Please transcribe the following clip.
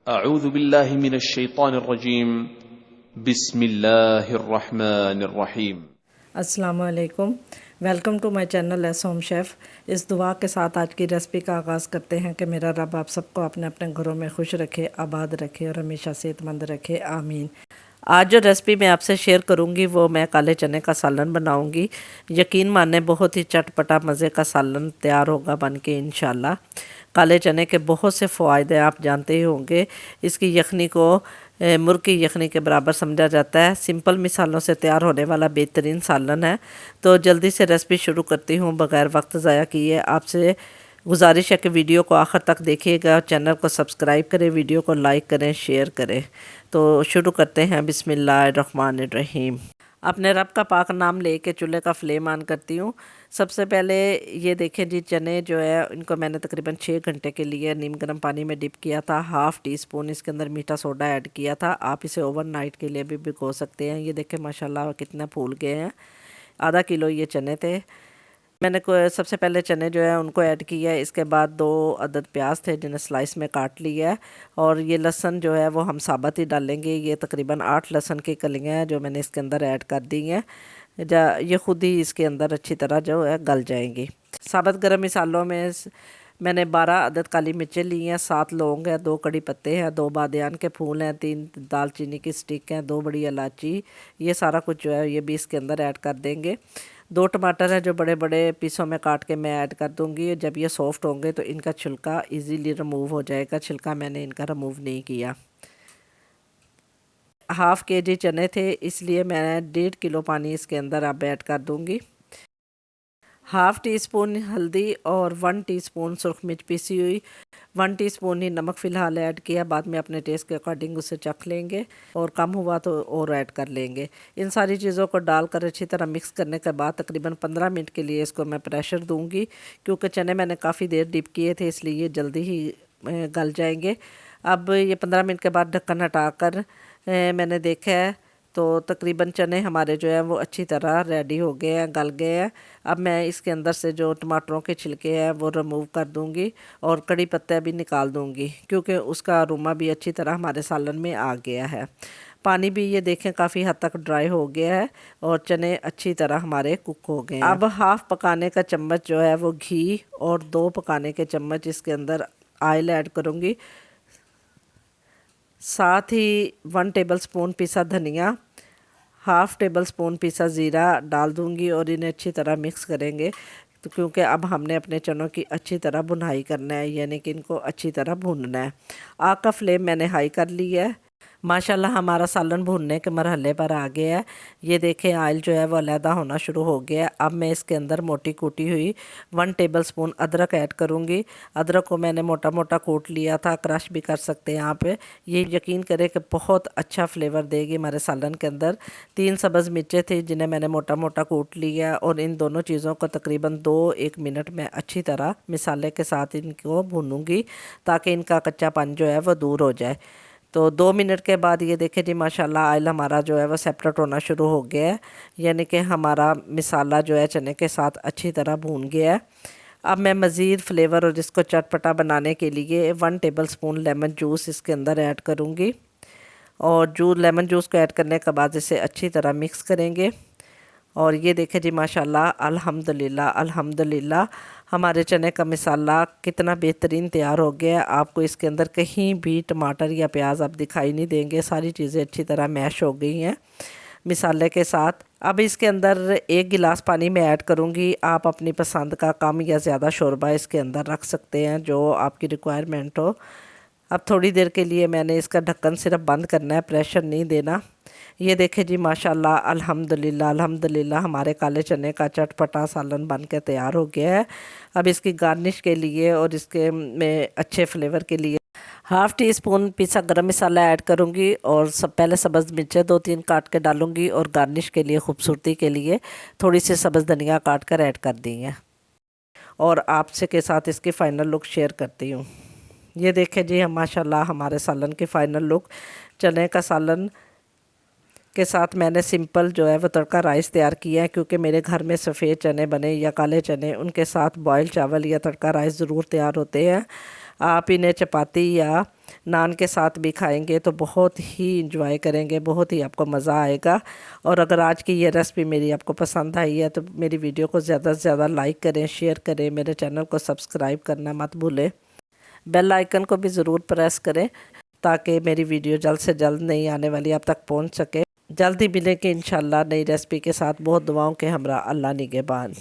अऊज़ु बिल्लाहि मिनश शैतानिर रजीम बिस्मिल्लाहिर रहमानिर रहीम। अस्सलामु अलैकुम, welcome to my channel S home chef. इस दुआ के साथ आज की रेसिपी का आगाज़ करते हैं कि मेरा रब आप सबको अपने अपने घरों में खुश रखे, आबाद रखे और हमेशा सेहतमंद रखे, आमीन। आज जो रेसिपी मैं आपसे शेयर करूंगी वो मैं काले चने का सालन बनाऊंगी। यकीन माने बहुत ही चटपटा मज़े का सालन तैयार होगा बन के इंशाल्लाह। काले चने के बहुत से फ़ायदे आप जानते ही होंगे। इसकी यखनी को मुर्ग की यखनी के बराबर समझा जाता है। सिंपल मिसालों से तैयार होने वाला बेहतरीन सालन है। तो जल्दी से रेसिपी शुरू करती हूँ बग़ैर वक्त ज़ाया किए। आपसे गुजारिश है कि वीडियो को आखिर तक देखिएगा, चैनल को सब्सक्राइब करें, वीडियो को लाइक करें, शेयर करें। तो शुरू करते हैं। बिस्मिल्लाहिर्रहमानिर्रहीम। अपने रब का पाक नाम लेके चूल्हे का फ्लेम ऑन करती हूँ। सबसे पहले ये देखें जी, चने जो है इनको मैंने तकरीबन 6 घंटे के लिए नीम गर्म पानी में डिप किया था। हाफ़ टी स्पून इसके अंदर मीठा सोडा ऐड किया था। आप इसे ओवरनाइट के लिए भी भिगो सकते हैं। ये देखें माशाल्लाह कितना फूल गए हैं। आधा किलो ये चने थे। मैंने सबसे पहले चने जो है उनको ऐड किया है। इसके बाद 2 अदद प्याज थे जिन्हें स्लाइस में काट लिया है। और ये लहसुन जो है वो हम साबुत ही डालेंगे। ये तकरीबन 8 लहसुन की कलियाँ हैं जो मैंने इसके अंदर ऐड कर दी हैं। ये खुद ही इसके अंदर अच्छी तरह जो है गल जाएंगी। साबुत गरम मसालों में मैंने 12 अदद काली मिर्चें ली हैं, 7 लौंग हैं, 2 कड़ी पत्ते हैं, 2 बादियान के फूल हैं, 3 दालचीनी की स्टिक हैं, 2 बड़ी इलायची। ये सारा कुछ जो है ये भी इसके अंदर ऐड कर देंगे। 2 टमाटर हैं जो बड़े बड़े पीसों में काट के मैं ऐड कर दूंगी। जब ये सॉफ्ट होंगे तो इनका छिलका इजीली रिमूव हो जाएगा। छिलका मैंने इनका रिमूव नहीं किया। हाफ़ केजी चने थे इसलिए मैं 1.5 किलो पानी इसके अंदर अब ऐड कर दूंगी। हाफ़ टी स्पून हल्दी और 1 टीस्पून सुरख मिर्च पीसी हुई, 1 टीस्पून ही नमक फ़िलहाल ऐड किया। बाद में अपने टेस्ट के अकॉर्डिंग उसे चख लेंगे और कम हुआ तो और ऐड कर लेंगे। इन सारी चीज़ों को डालकर अच्छी तरह मिक्स करने के बाद तकरीबन 15 मिनट के लिए इसको मैं प्रेशर दूंगी। क्योंकि चने मैंने काफ़ी देर डिप किए थे इसलिए ये जल्दी ही गल जाएंगे। अब ये 15 मिनट के बाद ढक्कन हटाकर मैंने देखा है तो तकरीबन चने हमारे जो है वो अच्छी तरह रेडी हो गए हैं, गल गए हैं। अब मैं इसके अंदर से जो टमाटरों के छिलके हैं वो रिमूव कर दूंगी और कड़ी पत्ता भी निकाल दूंगी क्योंकि उसका अरोमा भी अच्छी तरह हमारे सालन में आ गया है। पानी भी ये देखें काफ़ी हद तक ड्राई हो गया है और चने अच्छी तरह हमारे कुक हो गए हैं। अब हाफ़ पकाने का चम्मच जो है वो घी और 2 पकाने के चम्मच इसके अंदर ऑयल ऐड करूँगी। साथ ही 1 टेबल स्पून पिसा धनिया, हाफ़ टेबल स्पून पिसा ज़ीरा डाल दूंगी और इन्हें अच्छी तरह मिक्स करेंगे। तो क्योंकि अब हमने अपने चनों की अच्छी तरह भुनाई करना है, यानी कि इनको अच्छी तरह भूनना है। आग का फ्लेम मैंने हाई कर लिया है। माशाल्लाह हमारा सालन भूनने के मरहले पर आ गया है। ये देखें ऑयल जो है वो अलहदा होना शुरू हो गया है। अब मैं इसके अंदर मोटी कूटी हुई 1 टेबल स्पून अदरक ऐड करूँगी। अदरक को मैंने मोटा मोटा कूट लिया था, क्रश भी कर सकते हैं आप। ये यकीन करें कि बहुत अच्छा फ्लेवर देगी हमारे सालन के अंदर। 3 सब्ज़ मिर्चें थी जिन्हें मैंने मोटा मोटा कूट लिया और इन दोनों चीज़ों को तकरीबन 2-1 मिनट में अच्छी तरह मिसाले के साथ इनको भूनूंगी ताकि इनका कच्चापन जो है वो दूर हो जाए। तो 2 मिनट के बाद ये देखें जी माशाल्लाह ऑयल हमारा जो है वो सेपरेट होना शुरू हो गया है, यानी कि हमारा मिसाला जो है चने के साथ अच्छी तरह भून गया है। अब मैं मज़ीद फ्लेवर और इसको चटपटा बनाने के लिए 1 टेबल स्पून लेमन जूस इसके अंदर ऐड करूँगी और लेमन जूस को ऐड करने के बाद इसे अच्छी तरह मिक्स करेंगे। और ये देखें जी माशाल्लाह अल्हम्दुलिल्लाह अल्हम्दुलिल्लाह हमारे चने का मिसाला कितना बेहतरीन तैयार हो गया है। आपको इसके अंदर कहीं भी टमाटर या प्याज आप दिखाई नहीं देंगे। सारी चीज़ें अच्छी तरह मैश हो गई हैं मिसाले के साथ। अब इसके अंदर 1 गिलास पानी में ऐड करूँगी। आप अपनी पसंद का कम या ज़्यादा शोरबा इसके अंदर रख सकते हैं जो आपकी रिक्वायरमेंट हो। अब थोड़ी देर के लिए मैंने इसका ढक्कन सिर्फ बंद करना है, प्रेशर नहीं देना। ये देखें जी माशाल्लाह अल्हम्दुलिल्लाह अल्हम्दुलिल्लाह हमारे काले चने का चटपटा सालन बन के तैयार हो गया है। अब इसकी गार्निश के लिए और इसके में अच्छे फ्लेवर के लिए हाफ़ टी स्पून पिसा गरम मसाला ऐड करूँगी और पहले सब्ज़ मिर्चें 2-3 काट के डालूँगी और गार्निश के लिए खूबसूरती के लिए थोड़ी सी सब्ज़ धनिया काट कर ऐड कर दी है और आपसे के साथ इसकी फ़ाइनल लुक शेयर करती हूँ। ये देखें जी हम माशाल्लाह हमारे सालन की फ़ाइनल लुक। चने का सालन के साथ मैंने सिंपल जो है वो तड़का राइस तैयार किया है क्योंकि मेरे घर में सफ़ेद चने बने या काले चने, उनके साथ बॉयल चावल या तड़का राइस ज़रूर तैयार होते हैं। आप इन्हें चपाती या नान के साथ भी खाएंगे तो बहुत ही इंजॉय करेंगे, बहुत ही आपको मज़ा आएगा। और अगर आज की ये रेसिपी मेरी आपको पसंद आई है तो मेरी वीडियो को ज़्यादा से ज़्यादा लाइक करें, शेयर करें, मेरे चैनल को सब्सक्राइब करना मत भूलें। बेल आइकन को भी ज़रूर प्रेस करें ताकि मेरी वीडियो जल्द से जल्द नई आने वाली आप तक पहुंच सके। जल्दी मिलेंगे इंशाल्लाह नई रेसिपी के साथ। बहुत दुआओं के हमरा। अल्लाह निगहबान।